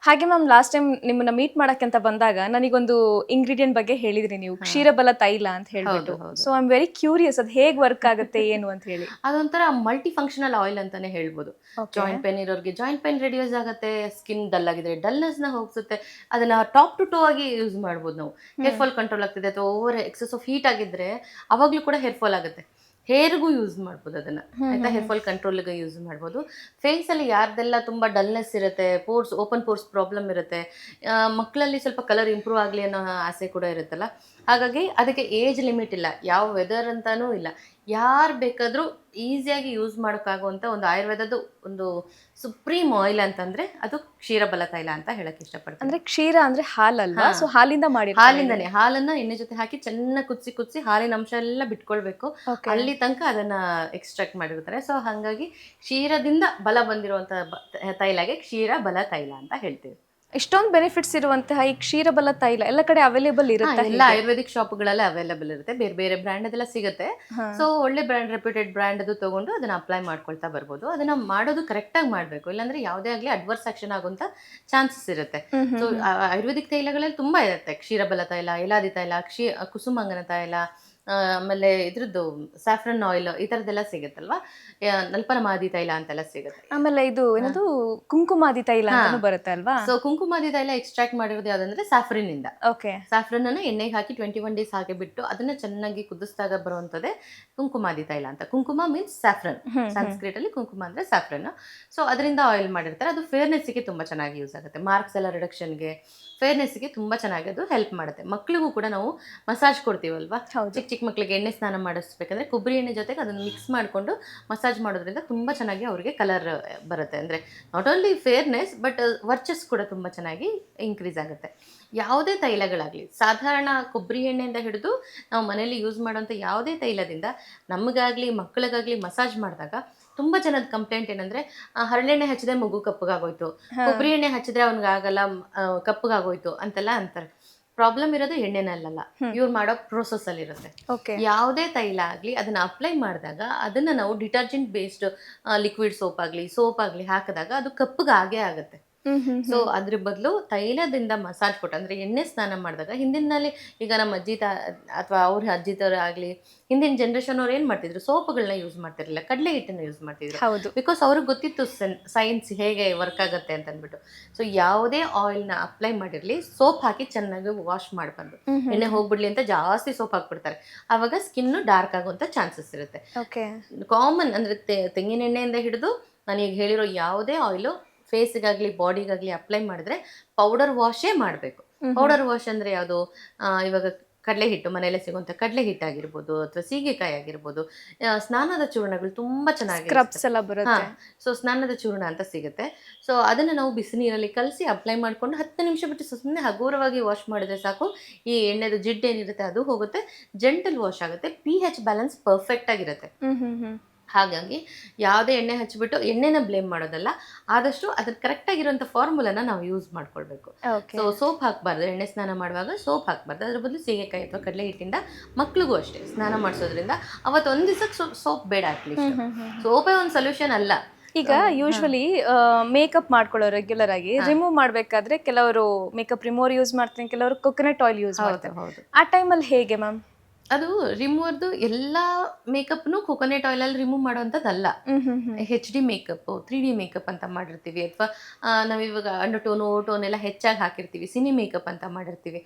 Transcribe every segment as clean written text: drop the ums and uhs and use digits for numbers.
ಹಾಗೆ ma'am last time ನಿಮ್ಮನ್ನ meet ಮಾಡಕ್ಕೆ ಅಂತ ಬಂದಾಗ ನನಗೊಂದು ಇಂಗ್ರೀಡಿಯೆಂಟ್ ಬಗ್ಗೆ ಹೇಳಿದ್ರಿ ನೀವು ಕ್ಷೀರಬಲ ತೈಲ ಅಂತ ಹೇಳ್ಬಿಟ್ಟು. So I am very curious ಅದು ಹೇಗೆ ವರ್ಕ್ ಆಗುತ್ತೆ ಏನು ಅಂತ ಹೇಳಿ. ಅದೊಂಥರ ಮಲ್ಟಿ ಫಂಕ್ಷನಲ್ ಆಯಿಲ್ ಅಂತಾನೆ ಹೇಳ್ಬೋದು. ಜಾಯಿಂಟ್ ಪೇನ್ ಇರೋರಿಗೆ ಜಾಯಿಂಟ್ ಪೇನ್ ರಿಡ್ಯೂಸ್ ಆಗುತ್ತೆ, ಸ್ಕಿನ್ ಡಲ್ ಆಗಿದ್ರೆ ಡಲ್ನೆಸ್ ನ ಹೋಗ್ಸುತ್ತೆ. ಅದನ್ನ ಟಾಪ್ ಟು ಟೋ ಆಗಿ ಯೂಸ್ ಮಾಡ್ಬೋದು ನಾವು. ಹೇರ್ ಫಾಲ್ ಕಂಟ್ರೋಲ್ ಆಗ್ತಿದೆ ಅಥವಾ ಓವರ್ ಎಕ್ಸೆಸ್ ಆಫ್ ಹೀಟ್ ಆಗಿದ್ರೆ ಅವಾಗ್ಲೂ ಕೂಡ ಹೇರ್ ಫಾಲ್ ಆಗುತ್ತೆ. ಹೇರ್ಗೂ ಯೂಸ್ ಮಾಡ್ಬೋದು ಅದನ್ನ, ಆಯ್ತಾ. ಹೇರ್ ಫಾಲ್ ಕಂಟ್ರೋಲ್ಗೆ ಯೂಸ್ ಮಾಡ್ಬೋದು. ಫೇಸ್ ಅಲ್ಲಿ ಯಾರ್ದೆಲ್ಲ ತುಂಬಾ ಡಲ್ನೆಸ್ ಇರುತ್ತೆ, ಪೋರ್ಸ್ ಓಪನ್ ಪೋರ್ಸ್ ಪ್ರಾಬ್ಲಮ್ ಇರುತ್ತೆ, ಮಕ್ಕಳಲ್ಲಿ ಸ್ವಲ್ಪ ಕಲರ್ ಇಂಪ್ರೂವ್ ಆಗಲಿ ಅನ್ನೋ ಆಸೆ ಕೂಡ ಇರುತ್ತಲ್ಲ, ಹಾಗಾಗಿ ಅದಕ್ಕೆ ಏಜ್ ಲಿಮಿಟ್ ಇಲ್ಲ, ಯಾವ ವೆದರ್ ಅಂತಾನೂ ಇಲ್ಲ. ಯಾರು ಬೇಕಾದರೂ ಈಸಿಯಾಗಿ ಯೂಸ್ ಮಾಡೋಕ್ಕಾಗುವಂಥ ಒಂದು ಆಯುರ್ವೇದದ ಒಂದು ಸುಪ್ರೀಂ ಆಯಿಲ್ ಅಂತಂದ್ರೆ ಅದು ಕ್ಷೀರಬಲ ತೈಲ ಅಂತ ಹೇಳಕ್ ಇಷ್ಟಪಡ್ತೀನಿ. ಅಂದ್ರೆ ಕ್ಷೀರ ಅಂದ್ರೆ ಹಾಲಲ್ವಾ, ಸೊ ಹಾಲಿಂದ ಮಾಡಿ ಹಾಲಿಂದನೇ, ಹಾಲನ್ನ ಎಣ್ಣೆ ಜೊತೆ ಹಾಕಿ ಚೆನ್ನಾಗಿ ಕುದಿಸಿ ಹಾಲಿನ ಅಂಶ ಎಲ್ಲ ಬಿಟ್ಕೊಳ್ಬೇಕು. ಅಲ್ಲಿ ತನಕ ಅದನ್ನ ಎಕ್ಸ್ಟ್ರಾಕ್ಟ್ ಮಾಡಿರ್ತಾರೆ. ಸೊ ಹಾಗಾಗಿ ಕ್ಷೀರದಿಂದ ಬಲ ಬಂದಿರುವಂತ ತೈಲಗೆ ಕ್ಷೀರ ಬಲ ತೈಲ ಅಂತ ಹೇಳ್ತೀವಿ. ಇಷ್ಟೊಂದು ಬೆನಿಫಿಟ್ಸ್ ಇರುವಂತಹ ಈ ಕ್ಷೀರಬಲ ತೈಲ ಎಲ್ಲ ಕಡೆ ಅವೈಲೇಬಲ್ ಇರುತ್ತೆ? ಎಲ್ಲ ಆಯುರ್ವೇದಿಕ್ ಶಾಪ್ಗಳಲ್ಲಿ ಅವೈಲೇಬಲ್ ಇರುತ್ತೆ, ಬೇರೆ ಬೇರೆ ಬ್ರ್ಯಾಂಡ್ ಅದೆಲ್ಲ ಸಿಗುತ್ತೆ. ಸೊ ಒಳ್ಳೆ ಬ್ರ್ಯಾಂಡ್, ರೆಪ್ಯೂಟೆಡ್ ಬ್ರ್ಯಾಂಡ್ ಅದು ತಗೊಂಡು ಅದನ್ನ ಅಪ್ಲೈ ಮಾಡ್ಕೊಳ್ತಾ ಬರ್ಬೋದು. ಅದನ್ನ ಮಾಡೋದು ಕರೆಕ್ಟ್ ಆಗಿ ಮಾಡ್ಬೇಕು, ಇಲ್ಲಾಂದ್ರೆ ಯಾವುದೇ ಆಗ್ಲಿ ಅಡ್ವರ್ಸ್ ಆಕ್ಷನ್ ಆಗುವಂತ ಚಾನ್ಸಸ್ ಇರುತ್ತೆ. ಸೊ ಆಯುರ್ವೇದಿಕ್ ತೈಲಗಳಲ್ಲಿ ತುಂಬಾ ಇರುತ್ತೆ, ಕ್ಷೀರಬಲ ತೈಲ, ಎಲಾದಿ ತೈಲ, ಕುಸುಮಾಂಗನ ತೈಲ, ಆಮೇಲೆ ಇದ್ರದ್ದು ಸ್ಯಾಫ್ರನ್ ಆಯಿಲ್, ಈ ತರದೆಲ್ಲ ಸಿಗುತ್ತಲ್ವಾ. ನಲ್ಪನಮಾದಿ ತೈಲ ಅಂತೆಲ್ಲ ಸಿಗುತ್ತೆ. ಆಮೇಲೆ ಇದು ಏನದು ಕುಂಕುಮಾದಿ ತೈಲ ಅಂತಾನೂ ಬರುತ್ತೆ ಅಲ್ವಾ. ಸೊ ಕುಂಕುಮಾದಿ ತೈಲ ಎಕ್ಸ್ಟ್ರಾಕ್ಟ್ ಮಾಡಿರೋದು ಯಾವ್ದಂದ್ರೆ ಸ್ಯಾಫ್ರಿನ್ ಇಂದ. ಓಕೆ. ಸ್ಯಾಫ್ರನ್ ಅನ್ನ ಎಣ್ಣೆಗೆ ಹಾಕಿ 21 ಡೇಸ್ ಹಾಕಿ ಬಿಟ್ಟು ಅದನ್ನ ಚೆನ್ನಾಗಿ ಕುದಿಸಿದಾಗ ಬರುವಂತದ್ದೇ ಕುಂಕುಮಾದಿ ತೈಲ ಅಂತ. ಕುಂಕುಮ ಮೀನ್ಸ್ ಸ್ಯಾಫ್ರನ್, ಸಂಸ್ಕೃತ್ ಅಲ್ಲಿ ಕುಂಕುಮ ಅಂದ್ರೆ ಸ್ಯಾಫ್ರನ್. ಸೊ ಅದರಿಂದ ಆಯಿಲ್ ಮಾಡಿರ್ತಾರೆ. ಅದು ಫೇರ್ನೆಸ್ಗೆ ತುಂಬಾ ಚೆನ್ನಾಗಿ ಯೂಸ್ ಆಗುತ್ತೆ, ಮಾರ್ಕ್ಸ್ ಎಲ್ಲ ರಿಡಕ್ಷನ್ಗೆ, ಫೇರ್ನೆಸ್ಗೆ ತುಂಬಾ ಚೆನ್ನಾಗಿ ಅದು ಹೆಲ್ಪ್ ಮಾಡುತ್ತೆ. ಮಕ್ಕಳಿಗೂ ಕೂಡ ನಾವು ಮಸಾಜ್ ಕೊಡ್ತೀವಲ್ವಾ, ಚಿಕ್ಕ ಚಿಕ್ಕ ಮಕ್ಕಳಿಗೆ ಎಣ್ಣೆ ಸ್ನಾನ ಮಾಡಿಸ್ಬೇಕಂದ್ರೆ ಕೊಬ್ಬರಿ ಎಣ್ಣೆ ಜೊತೆಗೆ ಅದನ್ನು ಮಿಕ್ಸ್ ಮಾಡಿಕೊಂಡು ಮಸಾಜ್ ಮಾಡೋದ್ರಿಂದ ತುಂಬಾ ಚೆನ್ನಾಗಿ ಅವರಿಗೆ ಕಲರ್ ಬರುತ್ತೆ. ಅಂದ್ರೆ ನಾಟ್ ಓನ್ಲಿ ಫೇರ್ನೆಸ್ ಬಟ್ ವರ್ಚಸ್ ಕೂಡ ತುಂಬಾ ಚೆನ್ನಾಗಿ ಇನ್ಕ್ರೀಸ್ ಆಗುತ್ತೆ. ಯಾವುದೇ ತೈಲಗಳಾಗಲಿ, ಸಾಧಾರಣ ಕೊಬ್ಬರಿ ಎಣ್ಣೆಯಿಂದ ಹಿಡಿದು ನಾವು ಮನೆಯಲ್ಲಿ ಯೂಸ್ ಮಾಡುವಂಥ ಯಾವುದೇ ತೈಲದಿಂದ ನಮಗಾಗಲಿ ಮಕ್ಕಳಿಗಾಗಲಿ ಮಸಾಜ್ ಮಾಡಿದಾಗ ತುಂಬ ಜನದ ಕಂಪ್ಲೇಂಟ್ ಏನಂದ್ರೆ ಹರಳೆಣ್ಣೆ ಹಚ್ಚಿದ್ರೆ ಮಗು ಕಪ್ಪಗಾಗೋಯ್ತು, ಕೊಬ್ಬರಿ ಎಣ್ಣೆ ಹಚ್ಚಿದ್ರೆ ಅವ್ನಿಗಾಗಲ್ಲ ಕಪ್ಪಗಾಗೋಯ್ತು ಅಂತೆಲ್ಲ ಅಂತಾರೆ. ಪ್ರಾಬ್ಲಮ್ ಇರೋದು ಎಣ್ಣೆನಲ್ಲ, ಇವ್ರು ಮಾಡೋ ಪ್ರೋಸೆಸ್ ಅಲ್ಲಿ ಇರುತ್ತೆ. ಯಾವುದೇ ತೈಲ ಆಗ್ಲಿ ಅದನ್ನ ಅಪ್ಲೈ ಮಾಡಿದಾಗ ಅದನ್ನ ನಾವು ಡಿಟರ್ಜೆಂಟ್ ಬೇಸ್ಡ್ ಲಿಕ್ವಿಡ್ ಸೋಪ್ ಆಗ್ಲಿ ಹಾಕಿದಾಗ ಅದು ಕಪ್ಪಗಾಗೇ ಆಗುತ್ತೆ. ಸೊ ಅದ್ರ ಬದಲು ತೈಲದಿಂದ ಮಸಾಜ್ ಕೊಟ್ಟು, ಅಂದ್ರೆ ಎಣ್ಣೆ ಸ್ನಾನ ಮಾಡಿದಾಗ ಹಿಂದಿನಲ್ಲಿ ಈಗ ನಮ್ಮ ಅಜ್ಜಿ ಅಥವಾ ಅವ್ರ ಅಜ್ಜಿ ತರ ಆಗ್ಲಿ, ಹಿಂದಿನ ಜನರೇಷನ್ ಅವ್ರು ಏನ್ ಮಾಡ್ತಿದ್ರು, ಸೋಪ್ಗಳನ್ನ ಯೂಸ್ ಮಾಡ್ತಿರ್ಲಿಲ್ಲ, ಕಡಲೆ ಹಿಟ್ಟನ್ನ ಯೂಸ್ ಮಾಡ್ತಿದ್ರು. ಬಿಕಾಸ್ ಅವ್ರಿಗೆ ಗೊತ್ತಿತ್ತು ಸೈನ್ಸ್ ಹೇಗೆ ವರ್ಕ್ ಆಗುತ್ತೆ ಅಂತ ಅಂದ್ಬಿಟ್ಟು. ಸೊ ಯಾವುದೇ ಆಯಿಲ್ ನ ಅಪ್ಲೈ ಮಾಡಿರ್ಲಿ, ಸೋಪ್ ಹಾಕಿ ಚೆನ್ನಾಗಿ ವಾಶ್ ಮಾಡ್ಬಾರ್ದು. ಎಣ್ಣೆ ಹೋಗ್ಬಿಡ್ಲಿ ಅಂತ ಜಾಸ್ತಿ ಸೋಪ್ ಹಾಕ್ಬಿಡ್ತಾರೆ, ಆವಾಗ ಸ್ಕಿನ್ ಡಾರ್ಕ್ ಆಗುವಂತ ಚಾನ್ಸಸ್ ಇರುತ್ತೆ. ಕಾಮನ್ ಅಂದ್ರೆ ತೆಂಗಿನ ಎಣ್ಣೆಯಿಂದ ಹಿಡಿದು ನಾನೀಗ ಹೇಳಿರೋ ಯಾವುದೇ ಆಯಿಲು ಫೇಸ್ಗಾಗ್ಲಿ ಬಾಡಿಗಾಗ್ಲಿ ಅಪ್ಲೈ ಮಾಡಿದ್ರೆ ಪೌಡರ್ ವಾಶೇ ಮಾಡಬೇಕು. ಪೌಡರ್ ವಾಶ್ ಅಂದ್ರೆ ಯಾವುದು, ಇವಾಗ ಕಡಲೆ ಹಿಟ್ಟು, ಮನೆಯಲ್ಲೇ ಸಿಗುವಂತ ಕಡಲೆ ಹಿಟ್ಟಾಗಿರ್ಬೋದು ಅಥವಾ ಸೀಗೆಕಾಯಿ ಆಗಿರ್ಬೋದು, ಸ್ನಾನದ ಚೂರ್ಣಗಳು ತುಂಬಾ ಚೆನ್ನಾಗಿ, ಸೊ ಸ್ನಾನದ ಚೂರ್ಣ ಅಂತ ಸಿಗುತ್ತೆ. ಸೊ ಅದನ್ನ ನಾವು ಬಿಸಿ ನೀರಲ್ಲಿ ಕಲಸಿ ಅಪ್ಲೈ ಮಾಡ್ಕೊಂಡು 10 ನಿಮಿಷ ಬಿಟ್ಟು ಸುಮ್ಮನೆ ಹಗುರವಾಗಿ ವಾಶ್ ಮಾಡಿದ್ರೆ ಸಾಕು. ಈ ಎಣ್ಣೆದು ಜಿಡ್ಡು ಏನಿರುತ್ತೆ ಅದು ಹೋಗುತ್ತೆ, ಜೆಂಟಲ್ ವಾಶ್ ಆಗುತ್ತೆ, pH ಬ್ಯಾಲೆನ್ಸ್ ಪರ್ಫೆಕ್ಟ್ ಆಗಿರುತ್ತೆ. ಹಾಗಾಗಿ ಯಾವುದೇ ಎಣ್ಣೆ ಹಚ್ಚಿಬಿಟ್ಟು ಎಣ್ಣೆನ ಬ್ಲೇಮ್ ಮಾಡೋದಲ್ಲ, ಆದಷ್ಟು ಅದ್ರ ಕರೆಕ್ಟ್ ಆಗಿರುವಂಥ ಫಾರ್ಮುಲಾನ ನಾವು ಯೂಸ್ ಮಾಡ್ಕೊಳ್ಬೇಕು. ಸೊ ಸೋಪ್ ಹಾಕಬಾರ್ದು, ಎಣ್ಣೆ ಸ್ನಾನ ಮಾಡುವಾಗ ಸೋಪ್ ಹಾಕಬಾರ್ದು. ಅದ್ರ ಬದಲು ಸೀಗೆಕಾಯಿ ಅಥವಾ ಕಡಲೆ ಹಿಟ್ಟಿಂದ ಮಕ್ಳಿಗೂ ಅಷ್ಟೇ ಸ್ನಾನ ಮಾಡಿಸೋದ್ರಿಂದ ಅವತ್ತು ಒಂದು ದಿವಸಕ್ಕೆ ಸೋಪ್ ಬೇಡ, ಅಟ್ಲೀಸ್ಟ್ ಸೋಪೇ ಒಂದು ಸೊಲ್ಯೂಷನ್ ಅಲ್ಲ. ಈಗ ಯೂಶ್ವಲಿ ಮೇಕಪ್ ಮಾಡ್ಕೊಳ್ಳೋ ರೆಗ್ಯುಲರ್ ಆಗಿ ರಿಮೂವ್ ಮಾಡ್ಬೇಕಾದ್ರೆ ಕೆಲವರು ಮೇಕಪ್ ರಿಮೂವರ್ ಯೂಸ್ ಮಾಡ್ತಾರೆ, ಕೆಲವರು ಕೊಕೊನಟ್ ಆಯಿಲ್ ಯೂಸ್ ಮಾಡ್ತಾರೆ. ಆ ಟೈಮಲ್ಲಿ ಹೇಗೆ ಮ್ಯಾಮ್? ಅದು ರಿಮೂವರ್ದು ಎಲ್ಲ ಮೇಕಪ್ನು ಕೊಕೊನಟ್ ಆಯಿಲ್ ಅಲ್ಲಿ ರಿಮೂವ್ ಮಾಡೋವಂಥದ್ದಲ್ಲ. HD ಮೇಕಪ್, 3D ಮೇಕಪ್ ಅಂತ ಮಾಡಿರ್ತೀವಿ, ಅಥವಾ ನಾವಿವಾಗ ಅಂಡರ್ ಟೋನ್ ಓ ಟೋನ್ ಎಲ್ಲ ಹೆಚ್ಚಾಗಿ ಹಾಕಿರ್ತೀವಿ, ಸಿನಿ ಮೇಕಪ್ ಅಂತ ಮಾಡಿರ್ತೀವಿ.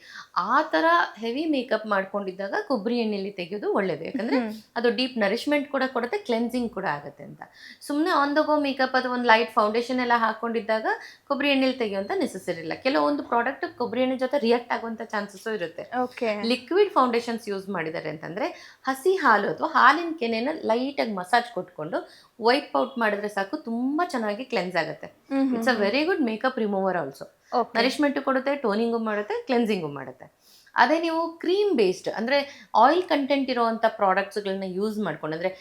ಆ ಥರ ಹೆವಿ ಮೇಕಪ್ ಮಾಡ್ಕೊಂಡಿದ್ದಾಗ ಕೊಬ್ಬರಿ ಎಣ್ಣೆಲಿ ತೆಗೆಯೋದು ಒಳ್ಳೇದು, ಯಾಕಂದ್ರೆ ಅದು ಡೀಪ್ ನರಿಶ್ಮೆಂಟ್ ಕೂಡ ಕೊಡುತ್ತೆ, ಕ್ಲೆನ್ಸಿಂಗ್ ಕೂಡ ಆಗುತ್ತೆ ಅಂತ. ಸುಮ್ಮನೆ ಆನ್ ದ ಗೋ ಮೇಕಪ್ ಅಥವಾ ಒಂದು ಲೈಟ್ ಫೌಂಡೇಶನ್ ಎಲ್ಲ ಹಾಕೊಂಡಿದ್ದಾಗ ಕೊಬ್ಬರಿ ಎಣ್ಣೆಲಿ ತೆಗೆಯುವಂಥ ನೆಸೆಸರಿ ಇಲ್ಲ. ಕೆಲವೊಂದು ಪ್ರಾಡಕ್ಟ್ ಕೊಬ್ಬರಿ ಎಣ್ಣೆ ಜೊತೆ ರಿಯಾಕ್ಟ್ ಆಗುವಂಥ ಚಾನ್ಸಸ್ ಇರುತ್ತೆ. ಲಿಕ್ವಿಡ್ ಫೌಂಡೇಶನ್ಸ್ ಯೂಸ್ ಮಾಡಿದ್ದಾರೆ ಅಂತಂದ್ರೆ ಹಸಿ ಹಾಲು ಅಥವಾ ಹಾಲಿನ ಕೆನೆನ ಲೈಟ್ ಆಗಿ ಮಸಾಜ್ ಕೊಟ್ಕೊಂಡು ವೈಪ್ ಔಟ್ ಮಾಡಿದ್ರೆ ಸಾಕು, ತುಂಬಾ ಚೆನ್ನಾಗಿ ಕ್ಲೆನ್ಸ್ ಆಗುತ್ತೆ. It's a very good makeup remover also. Nourishment ಕೊಡುತ್ತೆ, ಟೋನಿಂಗು ಮಾಡುತ್ತೆ, ಕ್ಲೆನ್ಸಿಂಗು ಮಾಡುತ್ತೆ. ಅದೇ ನೀವು ಕ್ರೀಮ್ ಬೇಸ್ಡ್ ಅಂದ್ರೆ ಆಯಿಲ್ ಕಂಟೆಂಟ್ ಇರುವಂತ ಪ್ರಾಡಕ್ಟ್ಸ್ಗಳನ್ನ ಯೂಸ್ ಮಾಡ್ಕೊಂಡು, ಅಂದ್ರೆ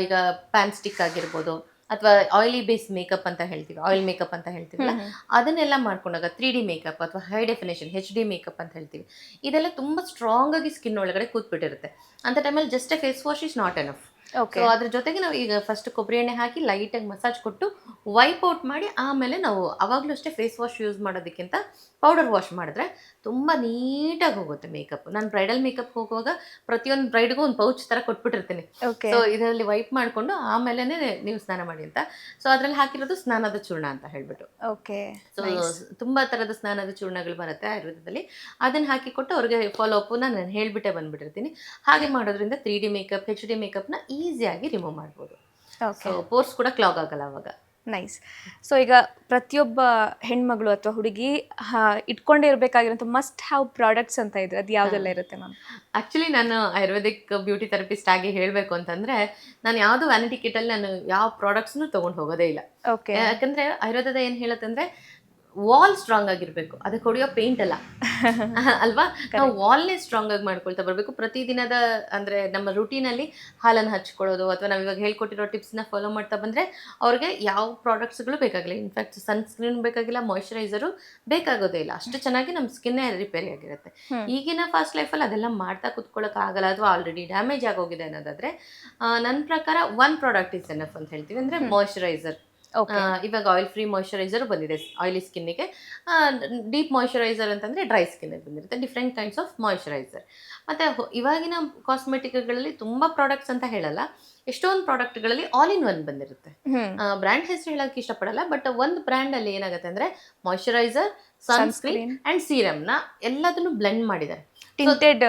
ಈಗ ಪ್ಯಾನ್ ಸ್ಟಿಕ್ ಆಗಿರ್ಬೋದು ಅಥವಾ ಆಯಿಲಿ ಬೇಸ್ ಮೇಕಪ್ ಅಂತ ಹೇಳ್ತೀವಿ, ಆಯಿಲ್ ಮೇಕಪ್ ಅಂತ ಹೇಳ್ತೀವಲ್ಲ, ಅದನ್ನೆಲ್ಲ ಮಾಡ್ಕೊಂಡಾಗ 3D ಮೇಕಪ್ ಅಥವಾ ಹೈ ಡೆಫಿನೇಷನ್ HD ಮೇಕಪ್ ಅಂತ ಹೇಳ್ತೀವಿ, ಇದೆಲ್ಲ ತುಂಬ ಸ್ಟ್ರಾಂಗ್ ಆಗಿ ಸ್ಕಿನ್ ಒಳಗಡೆ ಕೂತ್ಬಿಟ್ಟಿರುತ್ತೆ. ಅಂತ ಟೈಮಲ್ಲಿ just a face wash is not enough. Okay. So ಅದ್ರ ಜೊತೆಗೆ ನಾವು ಈಗ ಫಸ್ಟ್ ಕೊಬ್ಬರಿ ಎಣ್ಣೆ ಹಾಕಿ ಲೈಟಾಗಿ ಮಸಾಜ್ ಕೊಟ್ಟು ವೈಪ್ ಔಟ್ ಮಾಡಿ ಆಮೇಲೆ ನಾವು ಅವಾಗಲೂ ಅಷ್ಟೇ ಫೇಸ್ ವಾಶ್ ಯೂಸ್ ಮಾಡೋದಕ್ಕಿಂತ ಪೌಡರ್ ವಾಶ್ ಮಾಡಿದ್ರೆ ತುಂಬ ನೀಟಾಗಿ ಹೋಗುತ್ತೆ ಮೇಕಪ್. ನಾನು ಬ್ರೈಡಲ್ ಮೇಕಪ್ ಹೋಗುವಾಗ ಪ್ರತಿಯೊಂದು ಬ್ರೈಡ್ಗೂ ಒಂದು ಪೌಚ್ ಥರ ಕೊಟ್ಬಿಟ್ಟಿರ್ತೀನಿ. Okay. ಸೊ ಇದರಲ್ಲಿ ವೈಪ್ ಮಾಡಿಕೊಂಡು ಆಮೇಲೆ ನೀವು ಸ್ನಾನ ಮಾಡಿ ಅಂತ. ಸೊ ಅದರಲ್ಲಿ ಹಾಕಿರೋದು ಸ್ನಾನದ ಚೂರ್ಣ ಅಂತ ಹೇಳ್ಬಿಟ್ಟು. ಓಕೆ. ಸೊ ತುಂಬಾ ತರದ ಸ್ನಾನದ ಚೂರ್ಣಗಳು ಬರುತ್ತೆ ಆಯುರ್ವೇದದಲ್ಲಿ. ಅದನ್ನ ಹಾಕಿಕೊಟ್ಟು ಅವ್ರಿಗೆ ಫಾಲೋ ಅಪ್ ನಾನು ಹೇಳ್ಬಿಟ್ಟೆ ಬಂದ್ಬಿಟ್ಟಿರ್ತೀನಿ. ಹಾಗೆ ಮಾಡೋದ್ರಿಂದ 3D ಮೇಕಪ್ HD ಮೇಕಪ್ನ ಈಸಿಯಾಗಿ ರಿಮೂವ್ ಮಾಡ್ಬೋದು. ಓಕೆ. ಸೊ ಪೋರ್ಸ್ ಕೂಡ ಕ್ಲಾಗ್ ಆಗಲ್ಲ ಅವಾಗ. ನೈಸ್. ಸೊ ಈಗ ಪ್ರತಿಯೊಬ್ಬ ಹೆಣ್ಮಗಳು ಅಥವಾ ಹುಡುಗಿ ಇಟ್ಕೊಂಡೇ ಇರಬೇಕಾಗಿರೋಂಥ ಮಸ್ಟ್ ಹ್ಯಾವ್ ಪ್ರಾಡಕ್ಟ್ಸ್ ಅಂತ ಇದ್ರೆ ಅದು ಯಾವುದೆಲ್ಲ ಇರುತ್ತೆ ಮ್ಯಾಮ್? ಆ್ಯಕ್ಚುಲಿ ನಾನು ಆಯುರ್ವೇದಿಕ್ ಬ್ಯೂಟಿ ಥೆರಪಿಸ್ಟ್ ಆಗಿ ಹೇಳಬೇಕು ಅಂತಂದರೆ ನಾನು ಯಾವುದು ವ್ಯಾನಿಟಿ ಕಿಟ್ಟಲ್ಲಿ ನಾನು ಯಾವ ಪ್ರಾಡಕ್ಟ್ಸ್ನು ತೊಗೊಂಡು ಹೋಗೋದೇ ಇಲ್ಲ. ಓಕೆ. ಯಾಕಂದರೆ ಆಯುರ್ವೇದದ ಏನು ಹೇಳುತ್ತಂದರೆ ವಾಲ್ ಸ್ಟ್ರಾಂಗ್ ಆಗಿರಬೇಕು, ಅದಕ್ಕೆ ಹೊಡೆಯೋ ಪೇಂಟ್ ಅಲ್ಲ ಅಲ್ವಾ. ನಾವು ವಾಲ್ನೇ ಸ್ಟ್ರಾಂಗ್ ಆಗಿ ಮಾಡ್ಕೊಳ್ತಾ ಬರಬೇಕು. ಪ್ರತಿದಿನದ ಅಂದರೆ ನಮ್ಮ ರುಟೀನಲ್ಲಿ ಹಾಲನ್ನು ಹಚ್ಕೊಳ್ಳೋದು ಅಥವಾ ನಾವು ಇವಾಗ ಹೇಳ್ಕೊಟ್ಟಿರೋ ಟಿಪ್ಸ್ನ ಫಾಲೋ ಮಾಡ್ತಾ ಬಂದರೆ ಅವ್ರಿಗೆ ಯಾವ ಪ್ರಾಡಕ್ಟ್ಸ್ಗಳು ಬೇಕಾಗಿಲ್ಲ. ಇನ್ಫ್ಯಾಕ್ಟ್ ಸನ್ಸ್ಕ್ರೀನ್ ಬೇಕಾಗಿಲ್ಲ, ಮಾಯ್ಶ್ಚರೈಸರು ಬೇಕಾಗೋದೇ ಇಲ್ಲ. ಅಷ್ಟು ಚೆನ್ನಾಗಿ ನಮ್ಮ ಸ್ಕಿನ್ನೇ ರಿಪೇರಿ ಆಗಿರುತ್ತೆ. ಈಗಿನ ಫಾಸ್ಟ್ ಲೈಫಲ್ಲಿ ಅದೆಲ್ಲ ಮಾಡ್ತಾ ಕೂತ್ಕೊಳ್ಳೋಕ್ಕಾಗಲ್ಲ ಅಥವಾ ಆಲ್ರೆಡಿ ಡ್ಯಾಮೇಜ್ ಆಗೋಗಿದೆ ಅನ್ನೋದಾದರೆ ನನ್ನ ಪ್ರಕಾರ ಒನ್ ಪ್ರಾಡಕ್ಟ್ ಇಸ್ ಎನಫ್ ಅಂತ ಹೇಳ್ತೀವಿ. ಅಂದರೆ ಮಾಯ್ಶ್ಚರೈಸರ್. ಇವಾಗ ಆಯಿಲ್ ಫ್ರೀ ಮಾಯ್ಶ್ಚರೈಸರ್ ಬಂದಿದೆ ಆಯಿಲಿ ಸ್ಕಿನ್ನಿಗೆ. ಡೀಪ್ ಮಾಯ್ಶ್ಚರೈಸರ್ ಅಂತಂದರೆ ಡ್ರೈ ಸ್ಕಿನ್ನಿಗೆ ಬಂದಿರುತ್ತೆ. Different kinds of moisturiser. ಮತ್ತು ಇವಾಗಿನ ಕಾಸ್ಮೆಟಿಕ್ಗಳಲ್ಲಿ ತುಂಬ ಪ್ರಾಡಕ್ಟ್ಸ್ ಅಂತ ಹೇಳಲ್ಲ, ಎಷ್ಟೊಂದು ಪ್ರಾಡಕ್ಟ್ಗಳಲ್ಲಿ ಆಲ್ ಇನ್ ಒನ್ ಬಂದಿರುತ್ತೆ. ಬ್ರ್ಯಾಂಡ್ ಹೆಸರು ಹೇಳೋಕ್ಕೆ ಇಷ್ಟಪಡಲ್ಲ, ಬಟ್ ಒಂದು ಬ್ರ್ಯಾಂಡಲ್ಲಿ ಏನಾಗುತ್ತೆ ಅಂದರೆ ಮಾಯ್ಶ್ಚರೈಸರ್, ಸನ್ಸ್ಕ್ರೀನ್ ಆ್ಯಂಡ್ ಸೀರಮ್ನ ಎಲ್ಲದನ್ನು ಬ್ಲೆಂಡ್ ಮಾಡಿದ್ದಾರೆ. ಟಿಂಟೆಡ್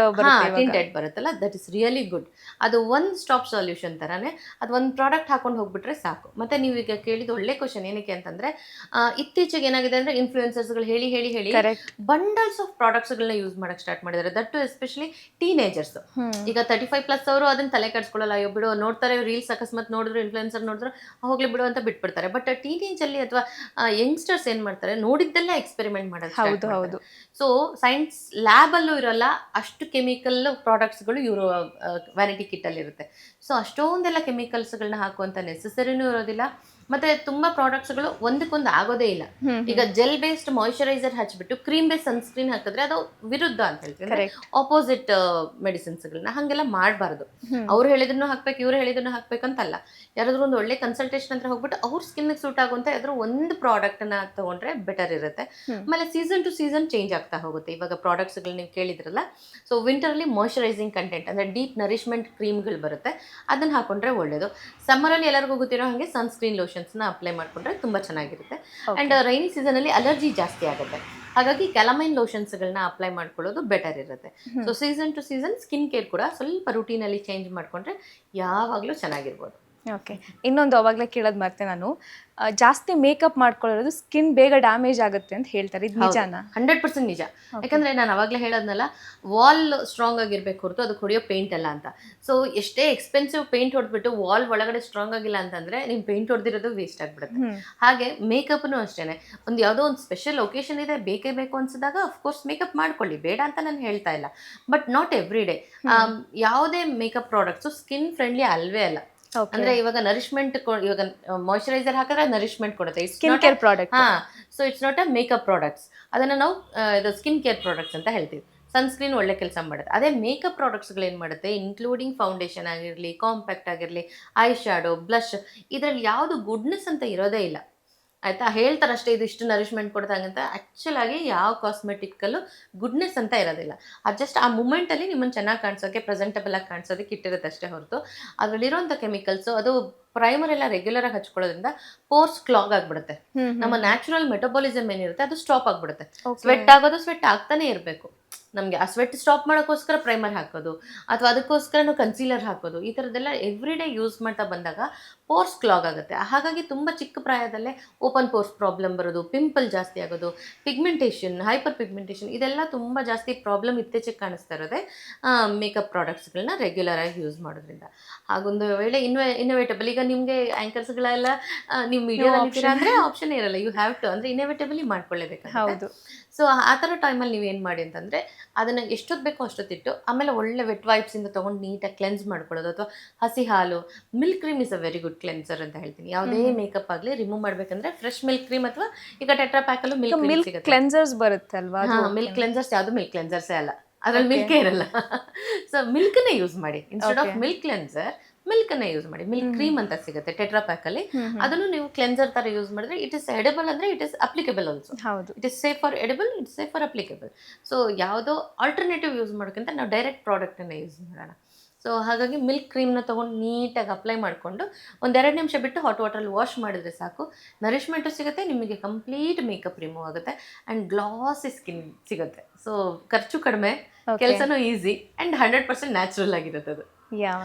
ಬರುತ್ತಲ್ಲ, ದಟ್ ಇಸ್ ರಿಯಲಿ ಗುಡ್. ಅದು ಒನ್ ಸ್ಟಾಪ್ ಸೊಲ್ಯೂಷನ್ ಥರನೇ. ಅದು ಒಂದು ಪ್ರಾಡಕ್ಟ್ ಹಾಕೊಂಡು ಹೋಗ್ಬಿಟ್ರೆ ಸಾಕು. ಮತ್ತು ನೀವು ಈಗ ಕೇಳಿದ ಒಳ್ಳೆ ಕ್ವಶನ್ ಏನಕ್ಕೆ ಅಂತಂದರೆ ಇತ್ತೀಚೆಗೆ ಏನಾಗಿದೆ ಅಂದರೆ ಇನ್ಫ್ಲೂಯೆನ್ಸರ್ಸ್ಗಳು ಹೇಳಿ ಹೇಳಿ ಹೇಳಿ ಬಂಡಲ್ಸ್ ಆಫ್ ಪ್ರಾಡಕ್ಟ್ಸ್ಗಳನ್ನ ಯೂಸ್ ಮಾಡೋಕ್ಕೆ ಸ್ಟಾರ್ಟ್ ಮಾಡಿದ್ದಾರೆ. That especially teenagers. ಈಗ 35+ ಅವರು ಅದನ್ನ ತಲೆ ಕೆಡಿಸ್ಕೊಳ್ಳಲ್ಲ. ಅಯ್ಯೋ ಬಿಡು, ನೋಡ್ತಾರೆ ರೀಲ್ಸ್, ಅಕಸ್ಮಾತ್ ನೋಡಿದ್ರು ಇನ್ಫ್ಲೂಯೆನ್ಸರ್ ನೋಡಿದ್ರು ಹೋಗ್ಲಿ ಬಿಡು ಅಂತ ಬಿಟ್ಬಿಡ್ತಾರೆ. ಬಟ್ ಟೀನೇಜಲ್ಲಿ ಅಥವಾ ಯಂಗ್ಸ್ಟರ್ಸ್ ಏನು ಮಾಡ್ತಾರೆ, ನೋಡಿದ್ದೆಲ್ಲ ಎಕ್ಸ್ಪೆರಿಮೆಂಟ್ ಮಾಡೋದು. ಸೊ ಸೈನ್ಸ್ ಲ್ಯಾಬಲ್ಲೂ ಇರೋಲ್ಲ ಅಷ್ಟು ಕೆಮಿಕಲ್ ಪ್ರಾಡಕ್ಟ್ಸ್ಗಳು ಇವರು ವ್ಯಾನಿಟಿ ಕಿಟ್ಟಲ್ಲಿ ಇರುತ್ತೆ. ಸೊ ಅಷ್ಟೊಂದೆಲ್ಲ ಕೆಮಿಕಲ್ಸ್ಗಳನ್ನ ಹಾಕುವಂಥ ನೆಸೆಸರಿನೂ ಇರೋದಿಲ್ಲ. ಮತ್ತೆ ತುಂಬಾ ಪ್ರಾಡಕ್ಟ್ಸ್ಗಳು ಒಂದಕ್ಕೊಂದು ಆಗೋದೇ ಇಲ್ಲ. ಈಗ ಜೆಲ್ ಬೇಸ್ಡ್ ಮಾಯ್ಶ್ಚರೈಸರ್ ಹಚ್ಬಿಟ್ಟು ಕ್ರೀಮ್ ಬೇಸ್ಡ್ ಸನ್ಸ್ಕ್ರೀನ್ ಹಾಕಿದ್ರೆ ಅದು ವಿರುದ್ಧ ಅಂತ ಹೇಳ್ತೀವಿ, ಆಪೋಸಿಟ್ ಮೆಡಿಸಿನ್ಸ್ಗಳನ್ನ ಹಂಗೆಲ್ಲ ಮಾಡಬಾರ್ದು. ಅವ್ರು ಹೇಳಿದ್ರು ಹಾಕ್ಬೇಕು, ಇವ್ರು ಹೇಳಿದ್ರು ಹಾಕ್ಬೇಕಂತಲ್ಲ. ಯಾರಾದ್ರೂ ಒಂದು ಒಳ್ಳೆ ಕನ್ಸಲ್ಟೇಷನ್ ಅಂತ ಹೋಗ್ಬಿಟ್ಟು ಅವ್ರ ಸ್ಕಿನ್ಗೆ ಸೂಟ್ ಆಗುವಂತ ಯಾವ್ದಾದ್ರು ಒಂದು ಪ್ರಾಡಕ್ಟ್ನ ತಗೊಂಡ್ರೆ ಬೆಟರ್ ಇರುತ್ತೆ. ಆಮೇಲೆ ಸೀಸನ್ ಟು ಸೀಸನ್ ಚೇಂಜ್ ಆಗ್ತಾ ಹೋಗುತ್ತೆ. ಇವಾಗ ಪ್ರಾಡಕ್ಟ್ಸ್ಗಳು ನೀವು ಕೇಳಿದ್ರಲ್ಲ, ಸೊ ವಿಂಟರಲ್ಲಿ ಮಾಯ್ಶ್ಚರೈಸಿಂಗ್ ಕಂಟೆಂಟ್ ಅಂದರೆ ಡೀಪ್ ನರಿಶ್ಮೆಂಟ್ ಕ್ರೀಮ್ಗಳು ಬರುತ್ತೆ, ಅದನ್ನ ಹಾಕೊಂಡ್ರೆ ಒಳ್ಳೇದು. ಸಮ್ಮರಲ್ಲಿ ಎಲ್ಲರಿಗೂ ಗೊತ್ತಿರೋ ಹಾಗೆ ಸನ್ಸ್ಕ್ರೀನ್ ಲೋಷನ್ಸ್ನ ಅಪ್ಲೈ ಮಾಡ್ಕೊಂಡ್ರೆ ತುಂಬ ಚೆನ್ನಾಗಿರುತ್ತೆ. ಆ್ಯಂಡ್ ರೈನಿ ಸೀಸನಲ್ಲಿ ಅಲರ್ಜಿ ಜಾಸ್ತಿ ಆಗುತ್ತೆ, ಹಾಗಾಗಿ ಕ್ಯಾಲಮೈನ್ ಲೋಷನ್ಸ್ಗಳನ್ನ ಅಪ್ಲೈ ಮಾಡ್ಕೊಳ್ಳೋದು ಬೆಟರ್ ಇರುತ್ತೆ. So season two season skin care ಕೂಡ ಸ್ವಲ್ಪ ರೂಟೀನಲ್ಲಿ ಚೇಂಜ್ ಮಾಡಿಕೊಂಡ್ರೆ ಯಾವಾಗಲೂ ಚೆನ್ನಾಗಿರ್ಬೋದು. ಓಕೆ. ಇನ್ನೊಂದು ಅವಾಗಲೇ ಕೇಳೋದು ಮತ್ತೆ ನಾನು, ಜಾಸ್ತಿ ಮೇಕಪ್ ಮಾಡ್ಕೊಳ್ಳೋದು ಸ್ಕಿನ್ ಬೇಗ ಡ್ಯಾಮೇಜ್ ಆಗುತ್ತೆ ಅಂತ ಹೇಳ್ತಾರೆ, ಇದು ನಿಜಾನಾ? 100% ನಿಜ. ಯಾಕಂದರೆ ನಾನು ಅವಾಗಲೇ ಹೇಳೋದ್ನಲ್ಲ, ವಾಲ್ ಸ್ಟ್ರಾಂಗ್ ಆಗಿರಬೇಕು ಹೊರತು ಅದು ಹೊಡೆಯೋ ಪೇಂಟ್ ಅಲ್ಲ ಅಂತ. ಸೊ ಎಷ್ಟೇ ಎಕ್ಸ್ಪೆನ್ಸಿವ್ ಪೇಂಟ್ ಹೊಡೆದ್ಬಿಟ್ಟು ವಾಲ್ ಒಳಗಡೆ ಸ್ಟ್ರಾಂಗ್ ಆಗಿಲ್ಲ ಅಂತಂದರೆ ನಿಮ್ಮ ಪೇಂಟ್ ಹೊಡೆದಿರೋದು ವೇಸ್ಟ್ ಆಗಿಬಿಡುತ್ತೆ. ಹಾಗೆ ಮೇಕಪ್ನು ಅಷ್ಟೇ, ಒಂದು ಯಾವುದೋ ಒಂದು ಸ್ಪೆಷಲ್ ಒಕೇಶನ್ ಇದೆ, ಬೇಕೇ ಬೇಕು ಅನ್ಸಿದಾಗ ಅಫ್ಕೋರ್ಸ್ ಮೇಕಪ್ ಮಾಡ್ಕೊಳ್ಳಿ, ಬೇಡ ಅಂತ ನಾನು ಹೇಳ್ತಾ ಇಲ್ಲ. But not every day. ಯಾವುದೇ ಮೇಕಪ್ ಪ್ರಾಡಕ್ಟ್ಸು ಸ್ಕಿನ್ ಫ್ರೆಂಡ್ಲಿ ಅಲ್ವೇ ಅಲ್ಲ. ಅಂದ್ರೆ ಇವಾಗ ನರಿಶ್ಮೆಂಟ್, ಇವಾಗ ಮಾಯ್ಶ್ಚರೈಸರ್ ಹಾಕಿದ್ರೆ ನರಿಶ್ಮೆಂಟ್ ಕೊಡುತ್ತೆ, skin care product. So it's not a makeup products. ಅದನ್ನ ನಾವು ಇದು ಸ್ಕಿನ್ ಕೇರ್ ಪ್ರಾಡಕ್ಟ್ಸ್ ಅಂತ ಹೇಳ್ತೀವಿ. ಸನ್ಸ್ಕ್ರೀನ್ ಒಳ್ಳೆ ಕೆಲಸ ಮಾಡುತ್ತೆ. ಅದೇ ಮೇಕಪ್ ಪ್ರಾಡಕ್ಟ್ಸ್ಗಳು ಏನು ಮಾಡುತ್ತೆ, ಇನ್ಕ್ಲೂಡಿಂಗ್ ಫೌಂಡೇಶನ್ ಆಗಿರಲಿ, ಕಾಂಪ್ಯಾಕ್ಟ್ ಆಗಿರಲಿ, ಐ ಶ್ಯಾಡೋ, ಬ್ಲಷ್, ಇದರಲ್ಲಿ ಯಾವುದು ಗುಡ್ನೆಸ್ ಅಂತ ಇರೋದೇ ಇಲ್ಲ. ಆಯಿತಾ, ಹೇಳ್ತಾರಷ್ಟೇ ಇದು ಇಷ್ಟು ನರಿಶ್ಮೆಂಟ್ ಕೊಡ್ದಂಗಂತ. ಆ್ಯಕ್ಚುಲ್ ಆಗಿ ಯಾವ ಕಾಸ್ಮೆಟಿಕ್ಕಲ್ಲೂ ಗುಡ್ನೆಸ್ ಅಂತ ಇರೋದಿಲ್ಲ. ಅದು ಜಸ್ಟ್ ಆ ಮೂಮೆಂಟಲ್ಲಿ ನಿಮ್ಮನ್ನು ಚೆನ್ನಾಗಿ ಕಾಣಿಸೋಕ್ಕೆ, ಪ್ರೆಸೆಂಟಬಲ್ ಆಗಿ ಕಾಣಿಸೋದಕ್ಕೆ ಇಟ್ಟಿರುತ್ತೆ ಅಷ್ಟೇ ಹೊರತು ಅದರಲ್ಲಿರೋಂಥ ಕೆಮಿಕಲ್ಸು, ಅದು ಪ್ರೈಮರ್ ಎಲ್ಲ ರೆಗ್ಯುಲರ್ ಆಗಿ ಹಚ್ಕೊಳ್ಳೋದ್ರಿಂದ ಪೋರ್ಸ್ ಕ್ಲಾಗ್ ಆಗಿಬಿಡುತ್ತೆ. ನಮ್ಮ ನ್ಯಾಚುರಲ್ ಮೆಟಬಾಲಿಸಮ್ ಏನಿರುತ್ತೆ ಅದು ಸ್ಟಾಪ್ ಆಗಿಬಿಡುತ್ತೆ. ಸ್ವೆಟ್ ಆಗೋದು ಸ್ವೆಟ್ ಆಗ್ತಾನೆ ಇರಬೇಕು. ನಮಗೆ ಆ ಸ್ವೆಟ್ ಸ್ಟಾಪ್ ಮಾಡೋಕ್ಕೋಸ್ಕರ ಪ್ರೈಮರ್ ಹಾಕೋದು ಅಥವಾ ಅದಕ್ಕೋಸ್ಕರ ಕನ್ಸೀಲರ್ ಹಾಕೋದು, ಈ ಥರದ್ದೆಲ್ಲ ಎವ್ರಿ ಡೇ ಯೂಸ್ ಮಾಡ್ತಾ ಬಂದಾಗ ಪೋರ್ಸ್ ಕ್ಲಾಗ್ ಆಗುತ್ತೆ. ಹಾಗಾಗಿ ತುಂಬ ಚಿಕ್ಕ ಪ್ರಾಯದಲ್ಲೇ ಓಪನ್ ಪೋರ್ಸ್ ಪ್ರಾಬ್ಲಮ್ ಬರೋದು, ಪಿಂಪಲ್ ಜಾಸ್ತಿ ಆಗೋದು, ಪಿಗ್ಮೆಂಟೇಷನ್, ಹೈಪರ್ ಪಿಗ್ಮೆಂಟೇಷನ್, ಇದೆಲ್ಲ ತುಂಬ ಜಾಸ್ತಿ ಪ್ರಾಬ್ಲಮ್ ಇತ್ತೀಚೆಗೆ ಕಾಣಿಸ್ತಾ ಇರೋದೇ ಮೇಕಪ್ ಪ್ರಾಡಕ್ಟ್ಸ್ಗಳನ್ನ ರೆಗ್ಯುಲರ್ ಆಗಿ ಯೂಸ್ ಮಾಡೋದ್ರಿಂದ. ಹಾಗೊಂದು ವೇಳೆ ಇನ್ನೋವೇಟಬಲ್, ಈಗ ನಿಮಗೆ ಆ್ಯಂಕರ್ಸ್ಗಳೆಲ್ಲ ನೀವು ಮೀಡಿಯಾದಲ್ಲಿ ಅಂದರೆ ಆಪ್ಷನ್ ಇರಲ್ಲ, ಯು ಹ್ಯಾವ್ ಟು, ಅಂದರೆ ಇನ್ನೋವೇಟಬಲಿ ಮಾಡ್ಕೊಳ್ಳೇಬೇಕು. ಹೌದು. ಸೊ ಆ ಥರ ಟೈಮಲ್ಲಿ ನೀವೇನು ಮಾಡಿ ಅಂತಂದರೆ ಅದನ್ನು ಎಷ್ಟೊತ್ತು ಬೇಕೋ ಅಷ್ಟೊತ್ತಿಟ್ಟು ಆಮೇಲೆ ಒಳ್ಳೆ ವೆಟ್ ವೈಪ್ಸಿಂದ ತೊಗೊಂಡು ನೀಟಾಗಿ ಕ್ಲೆನ್ಸ್ ಮಾಡ್ಕೊಳ್ಳೋದು. ಅಥವಾ ಹಸಿ ಹಾಲು, milk cream is a very good cleanser ಅಂತ ಹೇಳ್ತೀನಿ. ಯಾವುದೇ ಮೇಕಪ್ ಆಗಲಿ ರಿಮೂವ್ ಮಾಡಬೇಕಂದ್ರೆ ಫ್ರೆಶ್ ಮಿಲ್ಕ್ ಕ್ರೀಮ್ ಅಥವಾ ಈಗ ಟೆಟ್ರಾ ಪ್ಯಾಕಲ್ಲೂ ಮಿಲ್ಕ್ ಕ್ಲೆನ್ಸರ್ಸ್ ಬರುತ್ತೆ ಅಲ್ವಾ? ಮಿಲ್ಕ್ ಕ್ಲೆನ್ಸರ್ಸ್ ಯಾವುದು ಮಿಲ್ಕ್ ಕ್ಲೆನ್ಸರ್ಸೇ ಅಲ್ಲ, ಅದ್ರಲ್ಲಿ ಮಿಲ್ಕೇ ಇರಲ್ಲ. ಸೊ ಮಿಲ್ಕ್ನೇ ಯೂಸ್ ಮಾಡಿ. ಇನ್ಸ್ಟೆಡ್ ಆಫ್ ಮಿಲ್ಕ್ ಕ್ಲೆನ್ಸರ್ ಮಿಲ್ಕನ್ನು ಯೂಸ್ ಮಾಡಿ. ಮಿಲ್ಕ್ ಕ್ರೀಮ್ ಅಂತ ಸಿಗುತ್ತೆ ಟೆಟ್ರಾ ಪ್ಯಾಕಲ್ಲಿ, ಅದನ್ನು ನೀವು ಕ್ಲೆನ್ಸರ್ ಥರ ಯೂಸ್ ಮಾಡಿದ್ರೆ ಇಟ್ ಇಸ್ ಎಡಿಬಲ್ ಅಂದರೆ ಇಟ್ ಇಸ್ ಅಪ್ಲಿಕೇಬಲ್ ಆಲ್ಸೋ. ಹೌದು. It is safe for edible, it safe for applicable. So ಯಾವುದೋ ಆಲ್ಟರ್ನೇಟಿವ್ ಯೂಸ್ ಮಾಡೋಕ್ಕಿಂತ ನಾವು ಡೈರೆಕ್ಟ್ ಪ್ರಾಡಕ್ಟನ್ನು ಯೂಸ್ ಮಾಡೋಣ. ಸೊ ಹಾಗಾಗಿ ಮಿಲ್ಕ್ ಕ್ರೀಮ್ನ ತೊಗೊಂಡು ನೀಟಾಗಿ ಅಪ್ಲೈ ಮಾಡಿಕೊಂಡು 1-2 ನಿಮಿಷ ಬಿಟ್ಟು ಹಾಟ್ ವಾಟರಲ್ಲಿ ವಾಶ್ ಮಾಡಿದರೆ ಸಾಕು. ನರಿಶ್ಮೆಂಟು ಸಿಗುತ್ತೆ, ನಿಮಗೆ ಕಂಪ್ಲೀಟ್ ಮೇಕಪ್ ರಿಮೂವ್ ಆಗುತ್ತೆ ಆ್ಯಂಡ್ ಗ್ಲಾಸಿ ಸ್ಕಿನ್ ಸಿಗುತ್ತೆ. ಸೊ ಖರ್ಚು ಕಡಿಮೆ, ಕೆಲಸನೂ ಈಸಿ ಆ್ಯಂಡ್ 100% ನ್ಯಾಚುರಲ್ ಆಗಿರುತ್ತೆ ಅದು. ಯಾ.